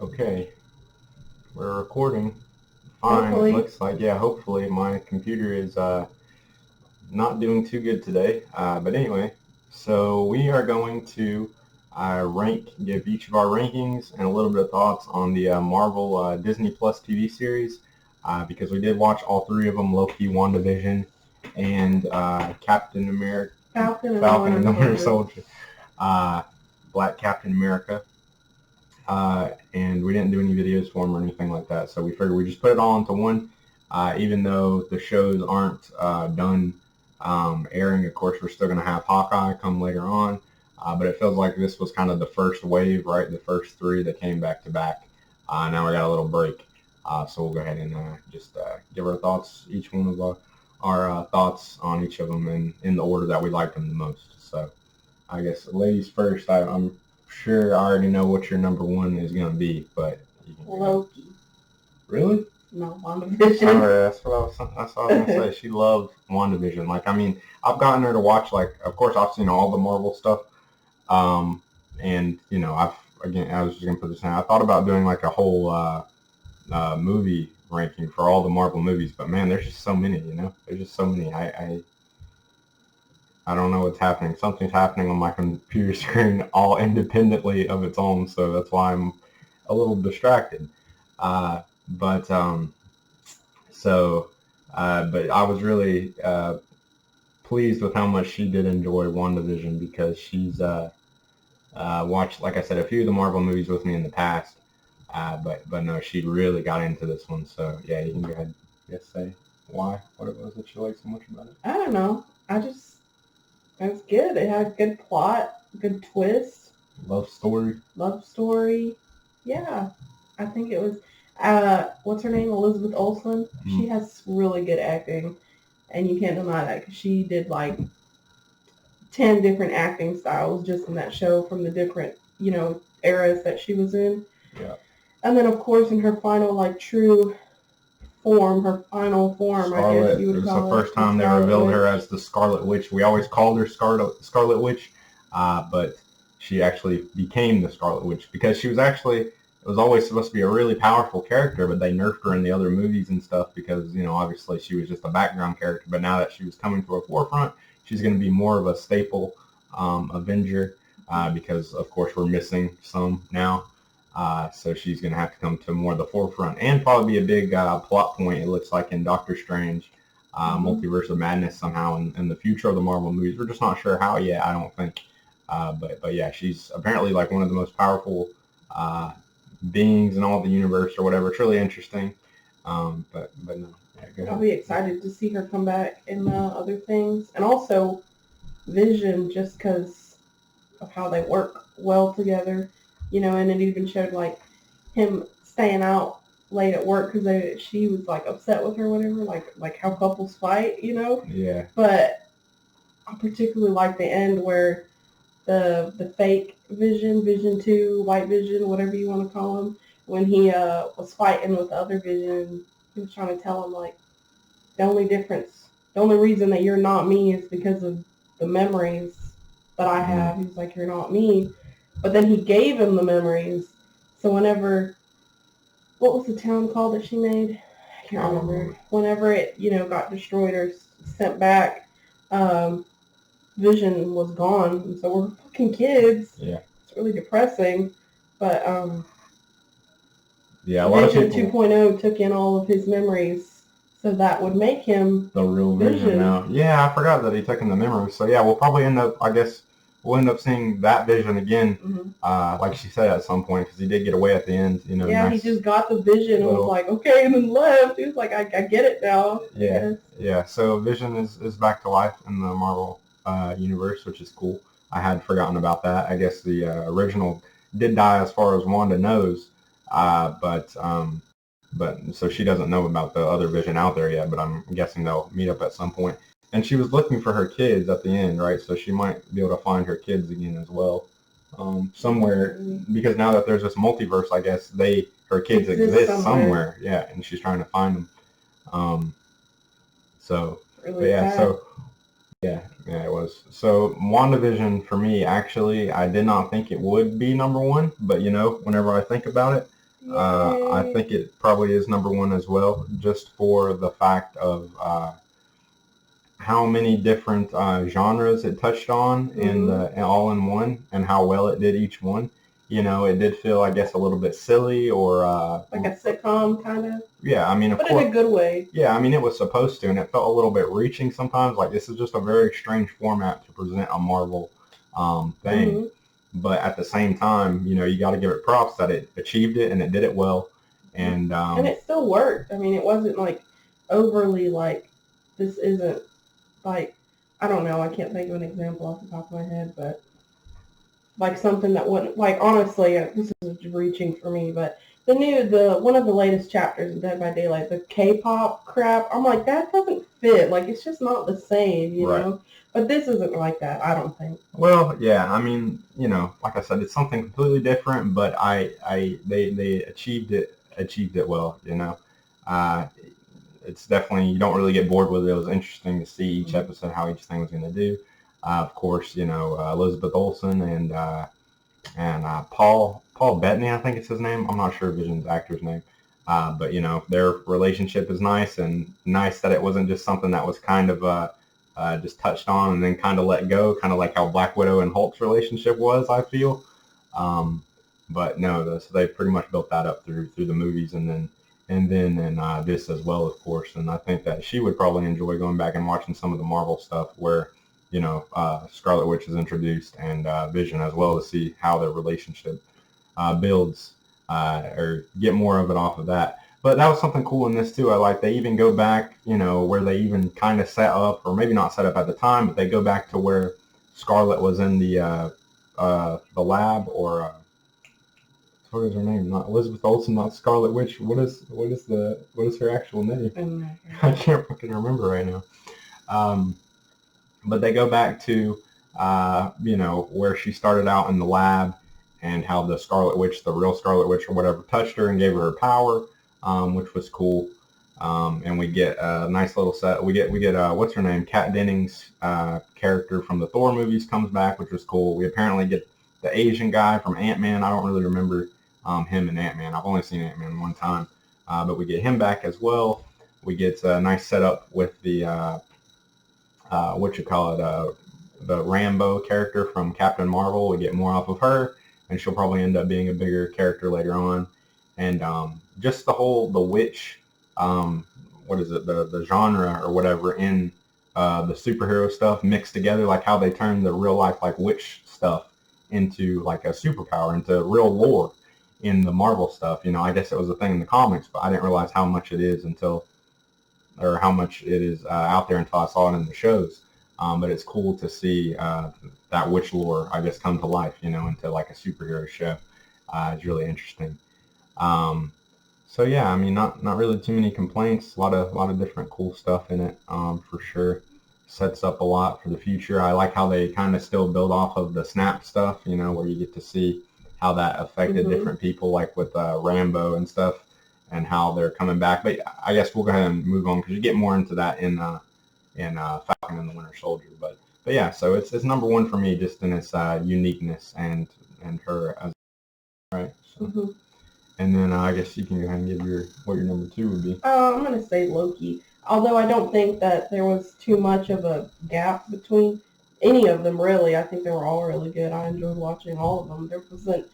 Okay, we're recording. Fine, it Hopefully. looks like. Yeah, hopefully my computer is not doing too good today. But anyway, so we are going to give each of our rankings and a little bit of thoughts on the Marvel Disney Plus TV series because we did watch all three of them: Loki, WandaVision, and Captain America, Falcon and the Winter Soldier, uh, Black Captain America. And we didn't do any videos for them or anything like that. So we figured we just put it all into one. Even though the shows aren't done airing, of course, we're still going to have Hawkeye come later on. But it feels like this was kind of the first wave, right? The first three that came back to back. Now we got a little break. So we'll go ahead and just give our thoughts, each one of our thoughts on each of them in the order that we like them the most. So I guess ladies first. I'm sure I already know what your number one is going to be, but Loki. Really? No, WandaVision. All right, that's what I was going to say. She loves WandaVision. Like, I mean, I've gotten her to watch, like, of course, I've seen all the Marvel stuff. And, you know, I was just going to put this in. I thought about doing, like, a whole movie ranking for all the Marvel movies, but man, there's just so many, you know? There's just so many. I don't know what's happening. Something's happening on my computer screen all independently of its own, so that's why I'm a little distracted. But but I was really pleased with how much she did enjoy WandaVision because she's watched, like I said, a few of the Marvel movies with me in the past. But no, she really got into this one. So yeah, you can go ahead and say why, what it was that you liked so much about it. I don't know. It was good. It had a good plot, good twist. Love story. Yeah, I think it was. What's her name? Elizabeth Olsen. Mm-hmm. She has really good acting, and you can't deny that because she did like 10 different acting styles just in that show from the different, eras that she was in. Yeah. And then, of course, in her final, like, true form, Scarlet, I guess you would call it. It was the first time they revealed her as the Scarlet Witch. We always called her Scarlet Witch, but she actually became the Scarlet Witch because she was actually, it was always supposed to be a really powerful character, but they nerfed her in the other movies and stuff because, obviously she was just a background character. But now that she was coming to a forefront, she's going to be more of a staple Avenger because, of course, we're missing some now. So she's going to have to come to more of the forefront and probably be a big plot point, it looks like, in Doctor Strange, Multiverse of Madness somehow in the future of the Marvel movies. We're just not sure how yet, I don't think. But yeah, she's apparently like one of the most powerful beings in all the universe or whatever. It's really interesting. But no. Yeah, I'll be excited to see her come back in other things. And also Vision, just because of how they work well together. And it even showed like him staying out late at work because she was like upset with her, or whatever, like how couples fight, Yeah. But I particularly like the end where the fake Vision 2, White Vision, whatever you want to call him, when he was fighting with the other Vision, he was trying to tell him like the only reason that you're not me is because of the memories that I have. He's like, you're not me. But then he gave him the memories. So whenever, what was the town called that she made? I can't remember. Whenever it, got destroyed or sent back, Vision was gone. And so we're fucking kids. Yeah. It's really depressing. But yeah, Vision 2.0 took in all of his memories. So that would make him the real Vision now. Yeah, I forgot that he took in the memories. So yeah, we'll probably end up, I guess, we'll end up seeing that Vision again, like she said, at some point, because he did get away at the end. Yeah, nice, he just got the Vision and was like, okay, and then left. He was like, I get it now. Yeah, yeah. So Vision is back to life in the Marvel universe, which is cool. I had forgotten about that. I guess the original did die as far as Wanda knows, but so she doesn't know about the other Vision out there yet, but I'm guessing they'll meet up at some point. And she was looking for her kids at the end, right? So she might be able to find her kids again as well, somewhere, because now that there's this multiverse, I guess her kids exist somewhere. Yeah, and she's trying to find them. Yeah, it was. So WandaVision for me, actually, I did not think it would be number one, but whenever I think about it, I Yay. think it probably is number one as well, just for the fact of how many different genres it touched on all in one, and how well it did each one. You know, it did feel, I guess, a little bit silly or like a sitcom kind of. Yeah, I mean, of but course, in a good way. Yeah, I mean, it was supposed to, and it felt a little bit reaching sometimes. Like, this is just a very strange format to present a Marvel thing. Mm-hmm. But at the same time, you know, you got to give it props that it achieved it and it did it well. And it still worked. I mean, it wasn't like overly like, this isn't like, I don't know, I can't think of an example off the top of my head, but like something that wouldn't, like, honestly, this is reaching for me, but one of the latest chapters in Dead by Daylight, the K-pop crap, I'm like, that doesn't fit. Like, it's just not the same, you Right. know? But this isn't like that, I don't think. Well, yeah, I mean, you know, like I said, it's something completely different, but they achieved it well, you know. It's definitely, you don't really get bored with it. It was interesting to see each episode, how each thing was going to do. Of course, you know, Elizabeth Olsen and Paul Bettany, I think it's his name. I'm not sure Vision's actor's name. But, you know, their relationship is nice, and nice that it wasn't just something that was kind of just touched on and then kind of let go, kind of like how Black Widow and Hulk's relationship was, I feel. But no, so they pretty much built that up through the movies, and then this as well, of course. And I think that she would probably enjoy going back and watching some of the Marvel stuff where, you know, Scarlet Witch is introduced, and Vision as well, to see how their relationship builds, or get more of it off of that. But that was something cool in this too. I like they even go back, you know, where they even kind of set up, or maybe not set up at the time, but they go back to where Scarlet was in the lab, or what is her name? Not Elizabeth Olsen, not Scarlet Witch. What is her actual name? I can't fucking remember right now. But they go back to you know, where she started out in the lab, and how the Scarlet Witch, the real Scarlet Witch or whatever, touched her and gave her power, which was cool. And we get a nice little set. We get what's her name? Kat Dennings' character from the Thor movies comes back, which was cool. We apparently get the Asian guy from Ant-Man. I don't really remember him in Ant-Man. I've only seen Ant-Man one time, but we get him back as well. We get a nice setup with the the Rambo character from Captain Marvel. We get more off of her, and she'll probably end up being a bigger character later on. And just the witch, what is it, the genre or whatever in the superhero stuff mixed together, like how they turn the real life like witch stuff into like a superpower, into real lore in the Marvel stuff. You know, I guess it was a thing in the comics, but I didn't realize how much it is how much it is out there until I saw it in the shows. But it's cool to see that witch lore, I guess, come to life, you know, into like a superhero show. It's really interesting. So yeah, I mean, not really too many complaints. A lot of different cool stuff in it, for sure. Sets up a lot for the future. I like how they kind of still build off of the Snap stuff, you know, where you get to see how that affected different people, like with Rambo and stuff, and how they're coming back. But I guess we'll go ahead and move on, because you get more into that in Falcon and the Winter Soldier. But yeah, so it's number one for me, just in its uniqueness and her as right. So. And then I guess you can go ahead and give what your number two would be. I'm going to say Loki. Although I don't think that there was too much of a gap between any of them, really. I think they were all really good. I enjoyed watching all of them. There wasn't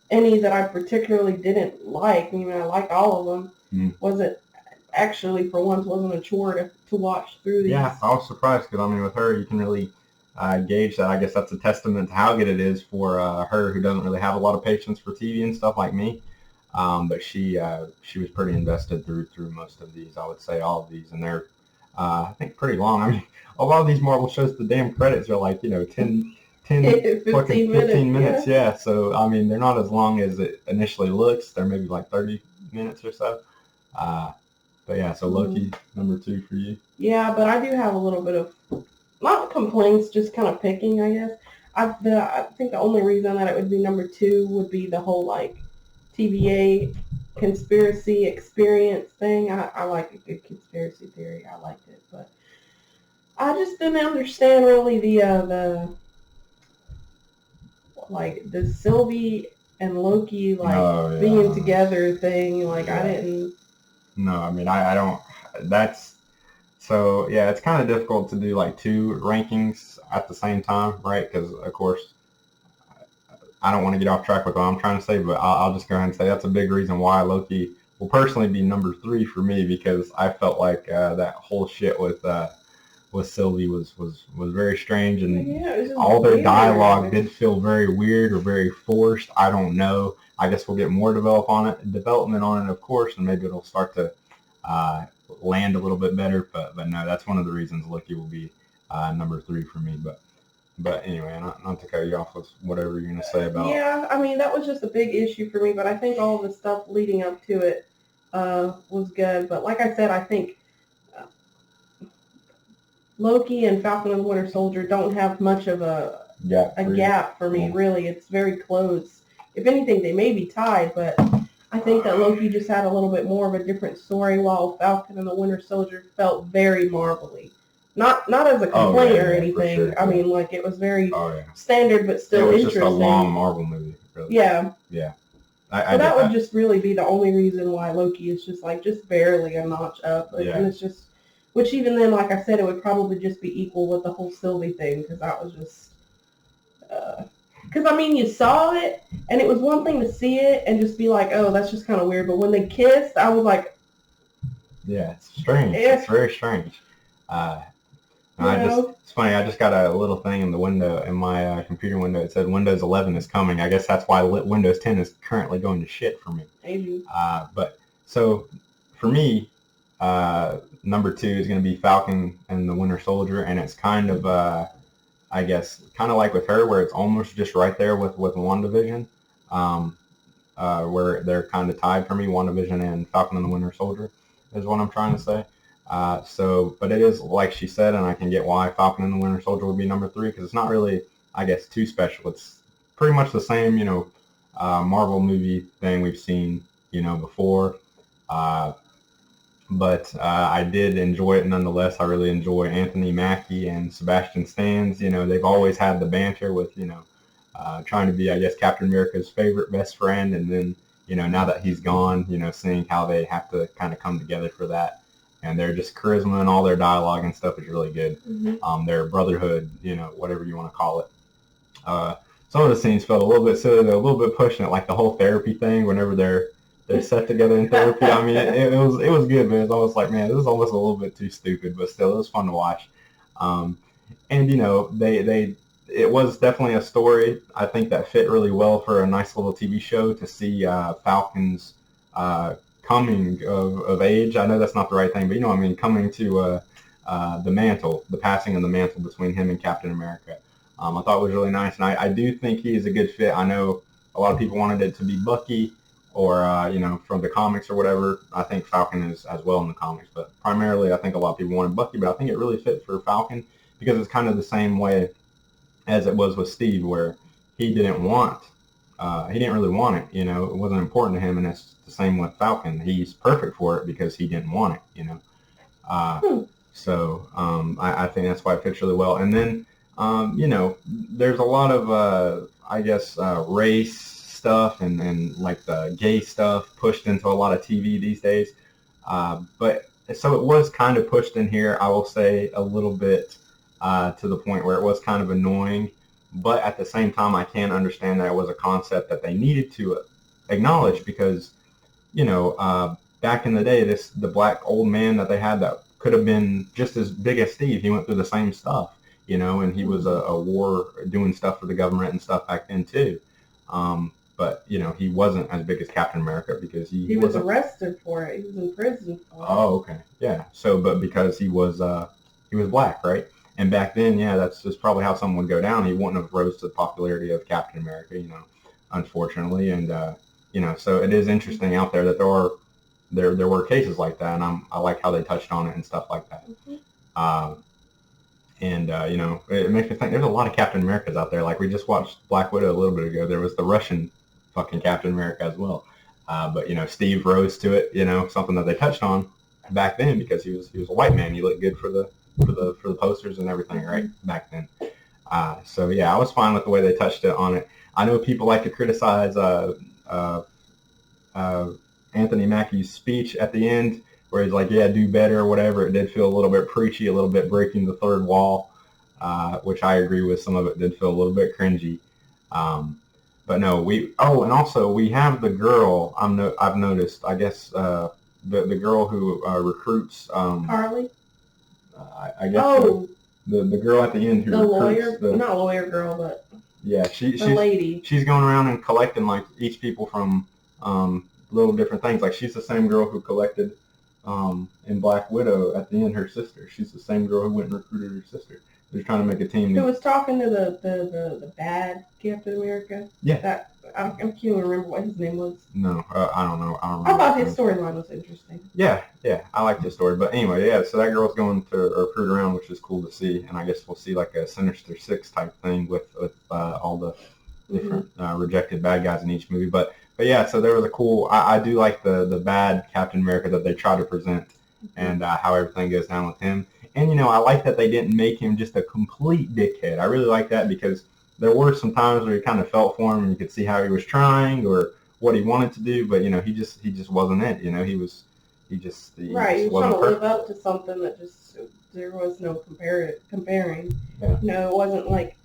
any that I particularly didn't like. I mean, I liked all of them. Wasn't actually, for once, wasn't a chore to watch through these. Yeah, I was surprised, because I mean, with her, you can really gauge that. I guess that's a testament to how good it is for her, who doesn't really have a lot of patience for TV and stuff like me. But she was pretty invested through most of these. I would say all of these, and they're I think pretty long. I mean, a lot of these Marvel shows, the damn credits are like, you know, 10 15 minutes. Yeah. So I mean, they're not as long as it initially looks. They're maybe like 30 minutes or so. But yeah, so Loki, number two for you. Yeah, but I do have a little bit of, not complaints, just kind of picking, I guess. I think the only reason that it would be number two would be the whole, like, TVA conspiracy experience thing. I like a good conspiracy theory. I liked it, but I just didn't understand really the Sylvie and Loki Oh, yeah. being together thing. Like Yeah. I didn't. No, I mean I don't. That's so yeah. It's kind of difficult to do like two rankings at the same time, right? Because of course I don't want to get off track with what I'm trying to say, but I'll just go ahead and say that's a big reason why Loki will personally be number 3 for me, because I felt like that whole shit with Sylvie was very strange, and Yeah, it was just all their weird. dialogue did feel very weird or very forced. I don't know. I guess we'll get more development on it, of course, and maybe it'll start to uh, land a little bit better. But no, that's one of the reasons Loki will be number 3 for me. But anyway, not to cut you off with whatever you're gonna say about. Yeah, I mean that was just a big issue for me, but I think all the stuff leading up to it was good. But like I said, I think uh, Loki and Falcon and the Winter Soldier don't have much of a gap for me. Really, it's very close. If anything, they may be tied, but I think that Loki just had a little bit more of a different story, while Falcon and the Winter Soldier felt very Marvel-y. Not as a complaint or anything. Sure, I mean, like it was very standard, but still interesting. It was just a long Marvel movie, really. Yeah. Yeah. So that would just really be the only reason why Loki is just barely a notch up. Like, and it's just, which even then, like I said, it would probably just be equal with the whole Sylvie thing, because that was just, because I mean, you saw it, and it was one thing to see it and just be like, oh, that's just kind of weird. But when they kissed, I was like, yeah, it's strange. It's very strange. It's funny. I just got a little thing in the window, in my computer window. It said Windows 11 is coming. I guess that's why Windows 10 is currently going to shit for me. Maybe. But so for me, number 2 is going to be Falcon and the Winter Soldier, and it's kind of, I guess, kind of like with her, where it's almost just right there with WandaVision, where they're kind of tied for me. WandaVision and Falcon and the Winter Soldier is what I'm trying to say. But it is, like she said, and I can get why Falcon and the Winter Soldier would be number 3, because it's not really, I guess, too special. It's pretty much the same, Marvel movie thing we've seen, before. But I did enjoy it nonetheless. I really enjoy Anthony Mackie and Sebastian Stan. They've always had the banter with, trying to be, I guess, Captain America's favorite best friend. And then, now that he's gone, seeing how they have to kind of come together for that. And their just charisma and all their dialogue and stuff is really good. Mm-hmm. Their brotherhood, whatever you want to call it. Some of the scenes felt a little bit silly. They're a little bit pushing it, like the whole therapy thing. Whenever they're set together in therapy, I mean, it was good, but it's almost like, man, this is almost a little bit too stupid. But still, it was fun to watch. And it was definitely a story, I think, that fit really well for a nice little TV show, to see Falcon's coming of age. I know that's not the right thing, but coming to the passing of the mantle between him and Captain America. I thought it was really nice, and I do think he is a good fit. I know a lot of people wanted it to be Bucky, or from the comics or whatever. I think Falcon is as well in the comics, but primarily I think a lot of people wanted Bucky, but I think it really fit for Falcon, because it's kind of the same way as it was with Steve, where he didn't really want it, it wasn't important to him, and it's the same with Falcon. He's perfect for it because he didn't want it, So I think that's why it fits really well. And then, there's a lot of, I guess, race stuff and like the gay stuff pushed into a lot of TV these days. But so it was kind of pushed in here, I will say, a little bit to the point where it was kind of annoying. But at the same time, I can understand that it was a concept that they needed to acknowledge, because, back in the day, the black old man that they had that could have been just as big as Steve, he went through the same stuff, and he was a war doing stuff for the government and stuff back then too. But, he wasn't as big as Captain America, because he was arrested for it. He was in prison for it. Oh, okay. Yeah. So, but because he was black, right? And back then, yeah, that's just probably how someone would go down. He wouldn't have rose to the popularity of Captain America, unfortunately. And, so it is interesting out there that there were cases like that, and I like how they touched on it and stuff like that. Mm-hmm. It makes me think there's a lot of Captain Americas out there. Like, we just watched Black Widow a little bit ago. There was the Russian fucking Captain America as well. But Steve rose to it, something that they touched on back then, because he was a white man. He looked good for the posters and everything, right, back then. So yeah, I was fine with the way they touched it on it. I know people like to criticize uh, uh, Anthony Mackie's speech at the end, where he's like, "Yeah, do better," or whatever. It did feel a little bit preachy, a little bit breaking the third wall, which I agree with. Some of it did feel a little bit cringy. Um, but no, we. Oh, and also we have the girl. I've noticed. I guess the girl who recruits. Harley. I guess the girl at the end who the recruits lawyer, not lawyer girl, but yeah, she's lady. She's going around and collecting like each people from little different things. Like she's the same girl who collected in Black Widow at the end her sister. She's the same girl who went and recruited her sister. They're trying to make a team. Who was talking to the bad Captain America? Yeah. That I can't even remember what his name was. No, I don't know. I thought his storyline was interesting. Yeah, I liked his story. But anyway, yeah, so that girl's going to recruit around, which is cool to see. And I guess we'll see like a Sinister Six type thing with all the different rejected bad guys in each movie. But yeah, so there was a cool, I do like the bad Captain America that they try to present and how everything goes down with him. And, I like that they didn't make him just a complete dickhead. I really like that because there were some times where you kind of felt for him and you could see how he was trying or what he wanted to do, but, he just wasn't it. He was right, he was trying to live up to something that just, there was no comparing. Yeah. It wasn't like,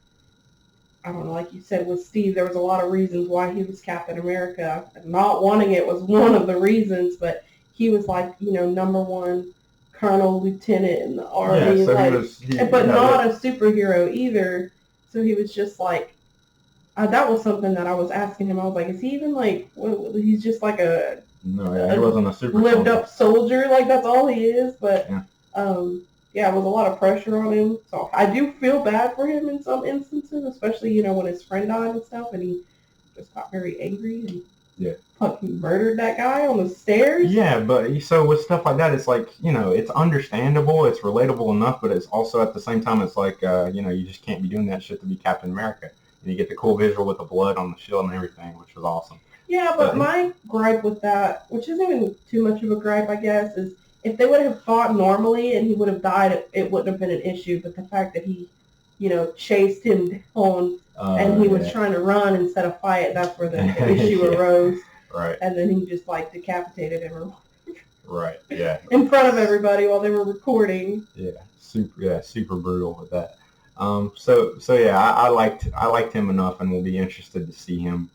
I don't know, like you said with Steve, there was a lot of reasons why he was Captain America. Not wanting it was one of the reasons, but he was like, number one colonel, lieutenant in the army, yeah, so but not a superhero either. So he was just like, that was something that I was asking him. I was like, is he even like, he's just like he wasn't a super lived up soldier, like that's all he is. But yeah, it was a lot of pressure on him. So I do feel bad for him in some instances, especially, when his friend died and stuff, and he just got very angry and fucking murdered that guy on the stairs. Yeah, but so with stuff like that, it's like, it's understandable, it's relatable enough, but it's also at the same time, it's like, you just can't be doing that shit to be Captain America. And you get the cool visual with the blood on the shield and everything, which was awesome. Yeah, but my gripe with that, which isn't even too much of a gripe, I guess, is if they would have fought normally and he would have died, it wouldn't have been an issue. But the fact that he, chased him down and he was trying to run instead of fight, that's where the issue arose. Right. And then he just like decapitated him. Right. Yeah. In front of everybody while they were recording. Yeah. Super brutal with that. So yeah, I liked him enough, and we'll be interested to see him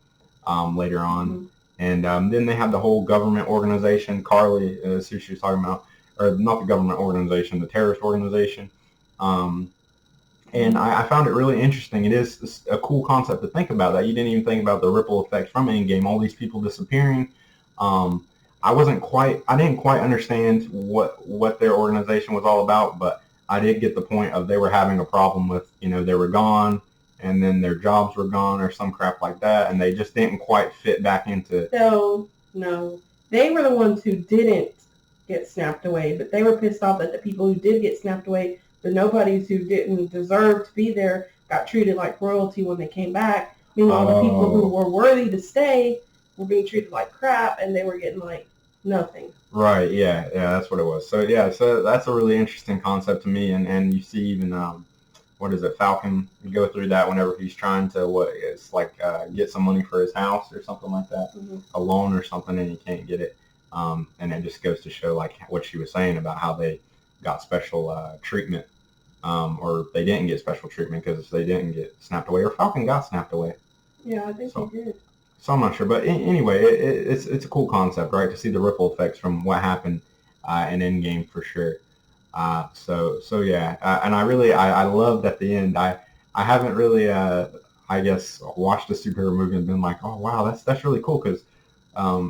later on. Mm-hmm. And then they had the whole government organization. Carly is who she was talking about, or not the government organization, the terrorist organization. And I found it really interesting. It is a cool concept to think about that. You didn't even think about the ripple effect from Endgame, all these people disappearing. I didn't quite understand what their organization was all about, but I did get the point of they were having a problem with, they were gone and then their jobs were gone or some crap like that, and they just didn't quite fit back into. No. They were the ones who didn't get snapped away, but they were pissed off that the people who did get snapped away, the nobodies who didn't deserve to be there, got treated like royalty when they came back. Meanwhile, the people who were worthy to stay were being treated like crap, and they were getting like nothing. Right. Yeah. That's what it was. So so that's a really interesting concept to me, and you see even what is it, Falcon go through that whenever he's trying to get some money for his house or something like that, a loan or something, and he can't get it, and it just goes to show like what she was saying about how they got special treatment, or they didn't get special treatment because they didn't get snapped away, or Falcon got snapped away. Yeah, I think he did. So I'm not sure, but anyway, it's a cool concept, right? To see the ripple effects from what happened in Endgame for sure. So yeah, and I loved at the end. I haven't really I guess watched a superhero movie and been like, oh wow, that's really cool, because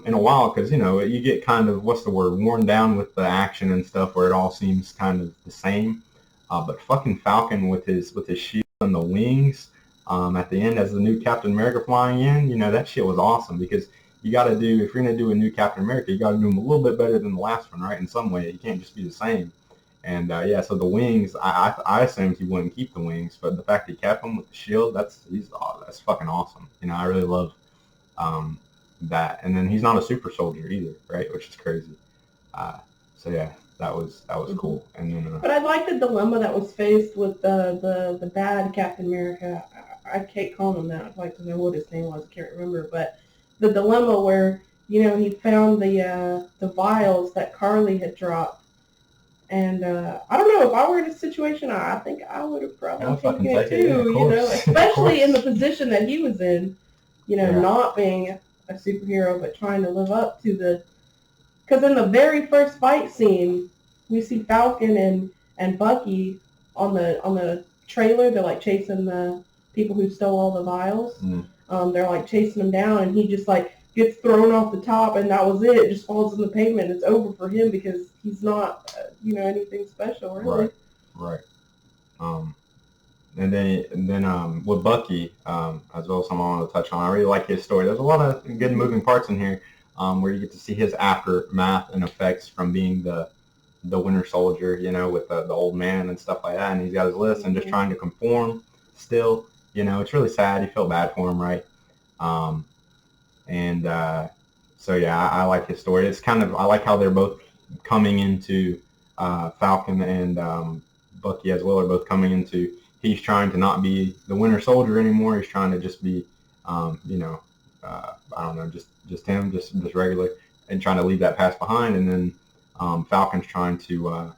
in a while, because you get kind of, what's the word, worn down with the action and stuff where it all seems kind of the same. But fucking Falcon with his shield and the wings. At the end as the new Captain America flying in, that shit was awesome, because you got to do, if you're going to do a new Captain America, you got to do him a little bit better than the last one, right? In some way, you can't just be the same. And so the wings, I assumed he wouldn't keep the wings, but the fact he kept them with the shield, that's fucking awesome. I really love that. And then he's not a super soldier either, right? Which is crazy. So yeah, that was cool. And then, but I like the dilemma that was faced with the bad Captain America. I can't call him that. I'd like to know what his name was. I can't remember. But the dilemma where, he found the vials that Carly had dropped. And I don't know, if I were in a situation, I think I would have probably taken it too, especially in the position that he was in, not being a superhero, but trying to live up to because in the very first fight scene, we see Falcon and Bucky on the trailer. They're like chasing the people who stole all the vials. They're like chasing them down, and he just like gets thrown off the top, and that was it. Just falls on the pavement. It's over for him because he's not, anything special, really. Right. And then with Bucky, as well as something I want to touch on, I really like his story. There's a lot of good moving parts in here, where you get to see his aftermath and effects from being the Winter Soldier, with the old man and stuff like that. And he's got his list and just trying to conform still. It's really sad. You feel bad for him, right? So yeah, I like his story. It's I like how they're both coming into Falcon and Bucky as well are both coming into. He's trying to not be the Winter Soldier anymore. He's trying to just be, I don't know, just him, just regular, and trying to leave that past behind. And then Falcon's trying to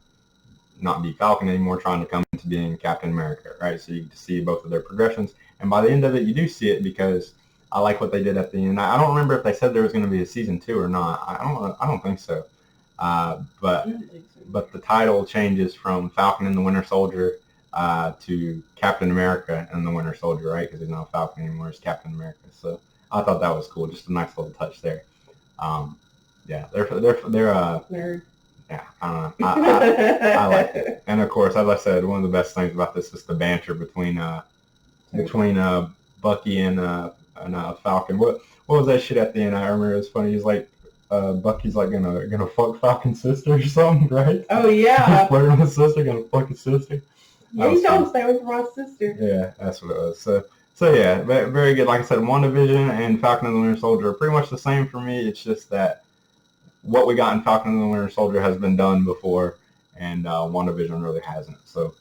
not be Falcon anymore, trying to come into being Captain America, right? So you get to see both of their progressions. And by the end of it, you do see it because I like what they did at the end. I don't remember if they said there was going to be a season 2 or not. I don't think so. But the title changes from Falcon and the Winter Soldier to Captain America and the Winter Soldier, right? Because he's not Falcon anymore; it's Captain America. So I thought that was cool. Just a nice little touch there. Yeah, they're nerd. Yeah, I don't know. I like it. And of course, as I said, one of the best things about this is the banter between Bucky and Falcon. What was that shit at the end? I remember it was funny. He's like, Bucky's like gonna fuck Falcon's sister or something, right? Oh yeah. Flirting with his sister, gonna fuck his sister. Yeah, he told him stay away from my sister. Yeah, that's what it was. So yeah, very good. Like I said, WandaVision and Falcon and the Winter Soldier are pretty much the same for me. It's just that what we got in Falcon and the Winter Soldier has been done before, and WandaVision really hasn't. So,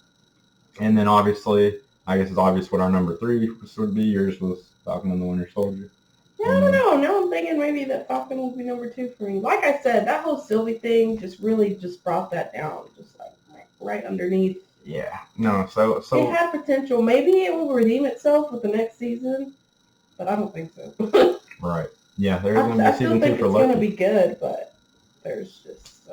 and then obviously, I guess it's obvious what our number 3 would be. Yours was Falcon and the Winter Soldier. Yeah, I don't know. Now I'm thinking maybe that Falcon will be number 2 for me. Like I said, that whole Sylvie thing just really brought that down, just like right underneath. Yeah. No. So it had potential. Maybe it will redeem itself with the next season, but I don't think so. Right. Yeah. There's going to be season 2 for Loki. I still think it's going to be good, but there's just.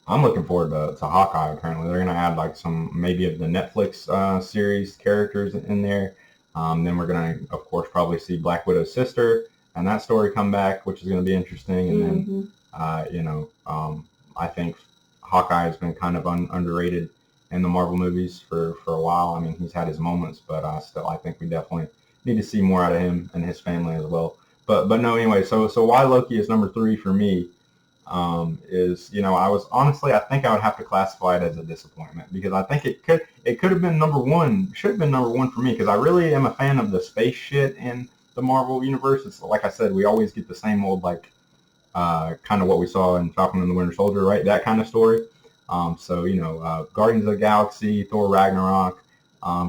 I'm looking forward to Hawkeye. Apparently, they're going to add like some maybe of the Netflix series characters in there. Then we're going to, of course, probably see Black Widow's sister and that story come back, which is going to be interesting. And then, I think Hawkeye has been kind of underrated in the Marvel movies for a while. I mean, he's had his moments, but still, I think we definitely need to see more out of him and his family as well. But no, anyway, so why Loki is number 3 for me is, I think I would have to classify it as a disappointment because I think it could have been number 1, should have been number 1 for me because I really am a fan of the space shit in the Marvel universe. It's like I said, we always get the same old kind of what we saw in Falcon and the Winter Soldier, right? That kind of story. Guardians of the Galaxy, Thor Ragnarok,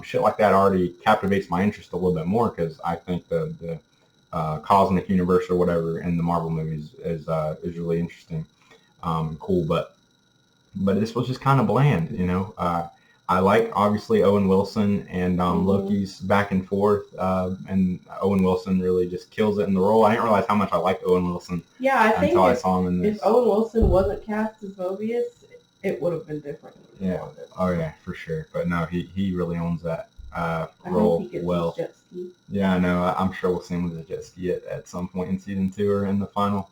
shit like that already captivates my interest a little bit more because I think the cosmic universe or whatever in the Marvel movies is really interesting, cool. But this was just kind of bland, I like obviously Owen Wilson and Loki's back and forth, and Owen Wilson really just kills it in the role. I didn't realize how much I liked Owen Wilson. Yeah, I think I saw him in this. If Owen Wilson wasn't cast as Mobius, it would have been different. Yeah. Oh yeah, for sure. But no, he really owns that role well. Jet ski. Yeah, I know. I'm sure we'll see him with a jet ski at some point in season 2 or in the final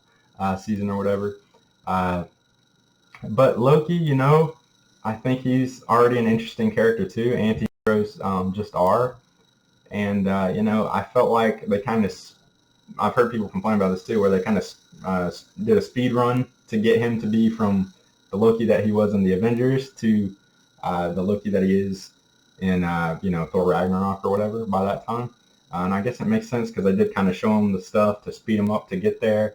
season or whatever. But Loki, I think he's already an interesting character too. Anti-heroes just are. And, I felt like they kind of, I've heard people complain about this too, where they kind of did a speed run to get him to be from the Loki that he was in the Avengers to the Loki that he is in, Thor Ragnarok or whatever by that time. And I guess it makes sense because they did kind of show him the stuff to speed him up to get there.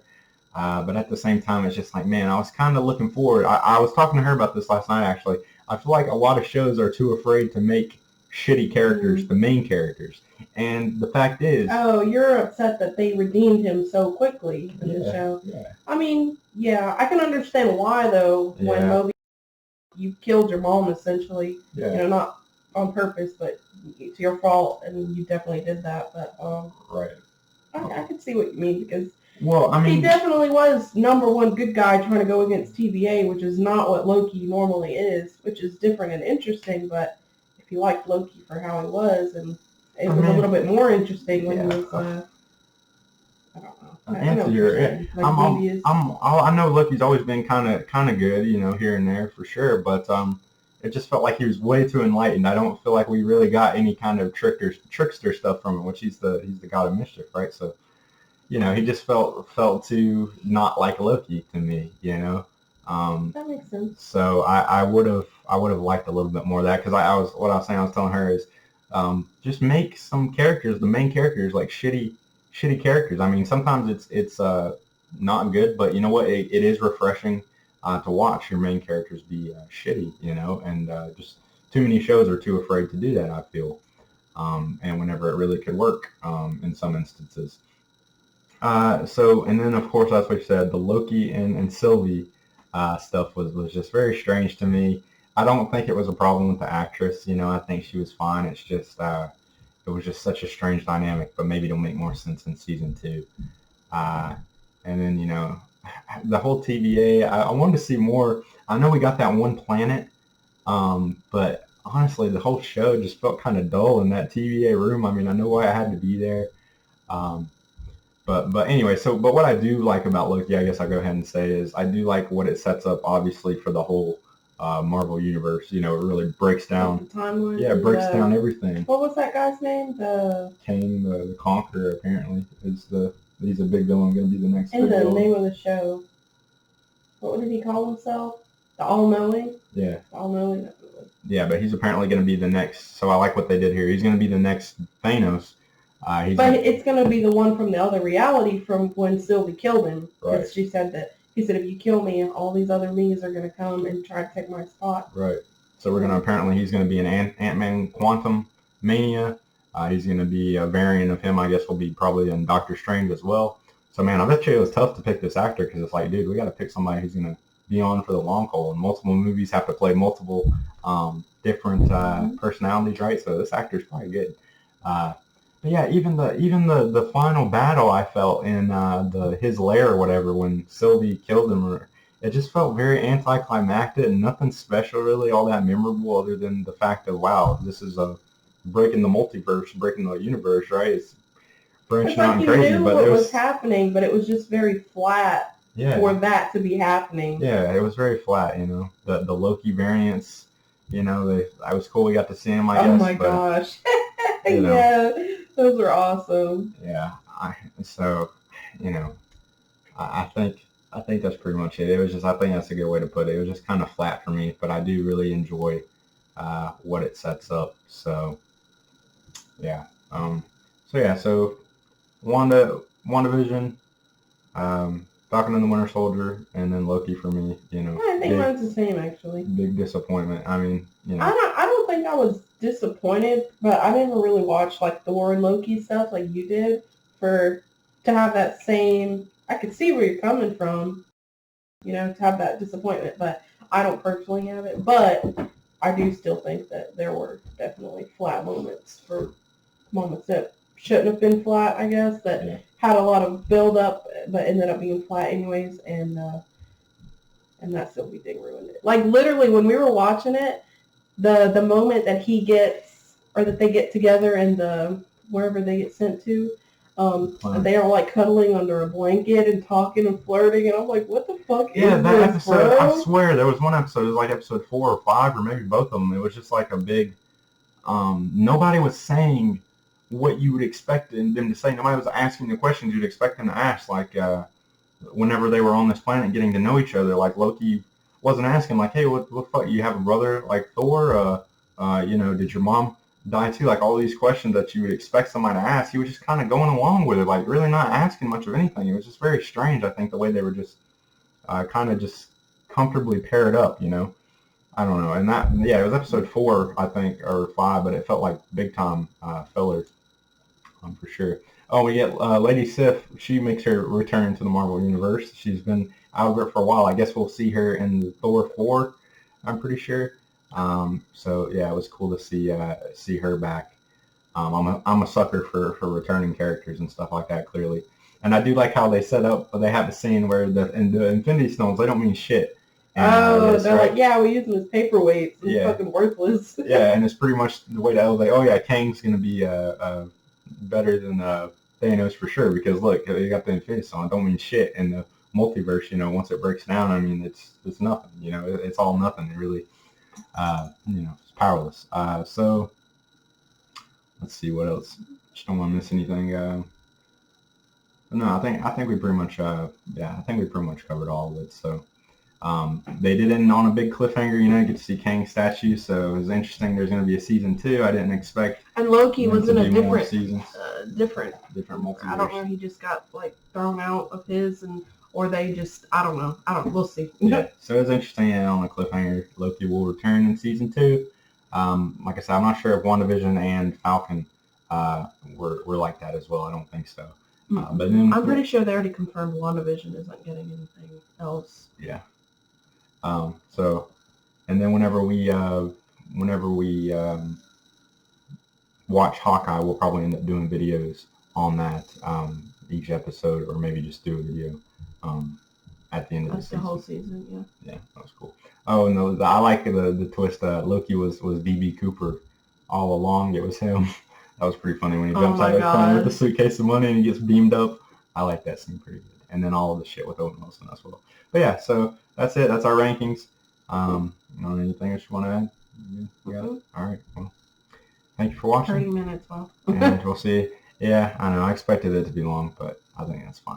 But at the same time, it's just like, man, I was kind of looking forward. I was talking to her about this last night, actually. I feel like a lot of shows are too afraid to make shitty characters, the main characters. And the fact is, oh, you're upset that they redeemed him so quickly in the show. Yeah. I mean, yeah, I can understand why though. When Moby, you killed your mom essentially. Yeah. You know, not on purpose, but it's your fault, and you definitely did that. But right. I can see what you mean because. Well, I mean, he definitely was number one good guy trying to go against TVA, which is not what Loki normally is, which is different and interesting. But if you liked Loki for how he was, and it was a little bit more interesting when he was, I don't know. I know Loki's always been kind of good, you know, here and there for sure. But it just felt like he was way too enlightened. I don't feel like we really got any kind of trickster stuff from him, which he's the god of mischief, right? So. You know, he just felt too not like Loki to me, you know. That makes sense. So I would have liked a little bit more of that because I was telling her is just make some characters, the main characters, like shitty characters. I mean, sometimes it's not good, but you know what? It is refreshing to watch your main characters be shitty, you know, and just too many shows are too afraid to do that, I feel. And whenever it really could work in some instances. So, and then of course, as we said, the Loki and Sylvie stuff was just very strange to me. I don't think it was a problem with the actress. You know, I think she was fine. It's just it was just such a strange dynamic. But maybe it'll make more sense in season 2. And then you know, the whole TVA. I wanted to see more. I know we got that one planet, but honestly, the whole show just felt kind of dull in that TVA room. I mean, I know why I had to be there. But anyway, but what I do like about Loki, I guess I'll go ahead and say, is I do like what it sets up, obviously, for the whole Marvel universe. You know, it really breaks down. The timeline. Yeah, it breaks down everything. What was that guy's name? Kang the Conqueror, apparently, he's a big villain, going to be the next. And the name of the show. What did he call himself? The All-Knowing? Yeah. The All-Knowing. Yeah, but he's apparently going to be the next. So I like what they did here. He's going to be the next Thanos. It's going to be the one from the other reality from when Sylvie killed him. Right. She said that. He said, if you kill me, all these other me's are going to come and try to take my spot. Right. So he's going to be an Ant-Man Quantum Mania. He's going to be a variant of him, I guess, will be probably in Doctor Strange as well. So, man, I bet you it was tough to pick this actor because it's like, dude, we got to pick somebody who's going to be on for the long haul. And multiple movies have to play multiple different personalities, right? So this actor's probably good. But yeah, even the final battle I felt in his lair or whatever when Sylvie killed him, it just felt very anticlimactic and nothing special really, all that memorable other than the fact that, wow, this is breaking the multiverse, breaking the universe, right? It's branching out and crazy. You knew what was happening, but it was just very flat for that to be happening. Yeah, it was very flat, you know. The Loki variants, you know, I was cool we got to see him, I guess. Oh my gosh. You know, yeah. Those are awesome. Yeah, so, you know, I think that's pretty much it. It was just, I think that's a good way to put it. It was just kind of flat for me, but I do really enjoy what it sets up. So, yeah. So WandaVision, Falcon and the Winter Soldier, and then Loki for me. You know, I think mine's the same actually. Big disappointment. I mean, you know, I don't think I was disappointed, but I never really watched like Thor and Loki stuff like you did to have that same. I could see where you're coming from, you know, to have that disappointment, but I don't personally have it. But I do still think that there were definitely flat moments that shouldn't have been flat, I guess, that had a lot of build up but ended up being flat anyways, and that Sylvie thing ruined it. Like literally when we were watching it, the moment that he gets, or that they get together and wherever they get sent to, they are like cuddling under a blanket and talking and flirting, and I'm like, what the fuck is that this, episode, bro? I swear there was one episode, it was like episode 4 or 5 or maybe both of them. It was just like a big, nobody was saying what you would expect them to say. Nobody was asking the questions you'd expect them to ask, like whenever they were on this planet getting to know each other. Like Loki wasn't asking like, hey, what the fuck, you have a brother like Thor? You know, did your mom die too? Like all these questions that you would expect somebody to ask. He was just kind of going along with it, like really not asking much of anything. It was just very strange, I think, the way they were just kind of just comfortably paired up, you know. I don't know. And that, yeah, it was episode 4, I think, or 5, but it felt like big time filler, for sure. Oh, we get Lady Sif. She makes her return to the Marvel Universe. She's been out of it for a while. I guess we'll see her in the Thor 4, I'm pretty sure. So yeah, it was cool to see her back. I'm a sucker for returning characters and stuff like that, clearly. And I do like how they set up, they have a scene where the Infinity Stones, they don't mean shit. And, they're like, yeah, we use them as paperweights. It's fucking worthless. Yeah, and it's pretty much the way to elevate. Oh yeah, Kang's gonna be better than Thanos for sure, because look, you got the Infinity Stone. Don't mean shit in the multiverse. Once it breaks down, I mean it's nothing. It's all nothing really. It's powerless. So let's see what else. Just don't want to miss anything. No, I think we pretty much I think we pretty much covered all of it. So they did end on a big cliffhanger. You get to see Kang's statue, so it was interesting. There's going to be a season 2. I didn't expect. And Loki was in a different different multiverse. I don't know. He just got thrown out of his, or they just I don't know. We'll see. Yeah. So it was interesting. And on a cliffhanger, Loki will return in season 2. Like I said, I'm not sure if WandaVision and Falcon were like that as well. I don't think so. But then I'm pretty sure they already confirmed WandaVision isn't getting anything else. Yeah. So, and then whenever we watch Hawkeye, we'll probably end up doing videos on that each episode, or maybe just do a video at the end of the season. The whole season, yeah. Yeah, that was cool. Oh, and I like the twist. Loki was DB Cooper all along. It was him. That was pretty funny when he jumps out of the plane with the suitcase of money and he gets beamed up. I like that scene pretty good. And then all of the shit with Owen Wilson as well. But yeah, so that's it. That's our rankings. Anything else you want to add? Yeah. All right. Well, thank you for watching. 30 minutes, well. And we'll see. Yeah, I know. I expected it to be long, but I think that's fine.